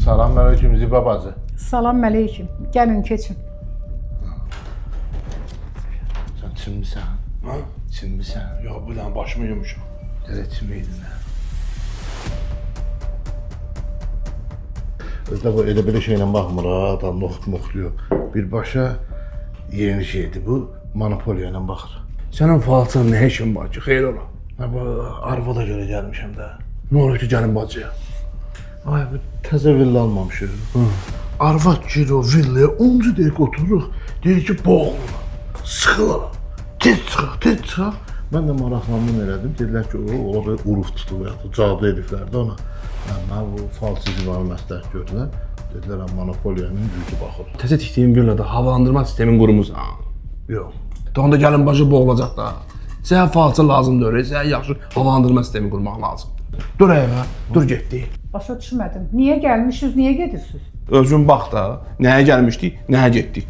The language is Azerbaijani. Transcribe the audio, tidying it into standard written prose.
Salam aleyküm Ziba bacı. Salam aleyküm. Gəlin keçin. Sen çinmisən? Ha? Çinmisən? Ya bu lan başımı yumuşam. Gələ çinməydin hə? Özdə bu elə belə şeylə baxmır ha, adam noxluyor. Birbaşa yeni şeydir bu, monopoliya ilə baxır. Sənin falçın nə işin var ki, xeyr ola. Ha, bu arvada görə gəlmişəm də. Nə olur ki, gəlin bacıya? Ay bu təzə villa almamışıq. Arvad girir o villaya, 10 dəqiqə otururuq. Deyir ki, boğulur, sıxılır, tez çıxaq. Mən də maraqlandım elədim. Dedilər ki, o ola belə uruf tutulur, ya da cadu ediblər də ona. Mən bu falçı zibanı məsləhət gördülər. Dedilər, monopoliyanın gücü baxır. Təzə tikdiyim villada havalandırma sistemin qurumusan. Yox. Onda gəlin bacı boğulacaq da. Sənə falçı lazımdır, sənə yaxşı havalandırma sistemi qurmaq lazımdır. Dur evə, dur getdik. Başa düşmədim. Niyə gəlmişiz, niyə gedirsiniz? Özün bax da, nəyə gəlmişdik, nəyə getdik.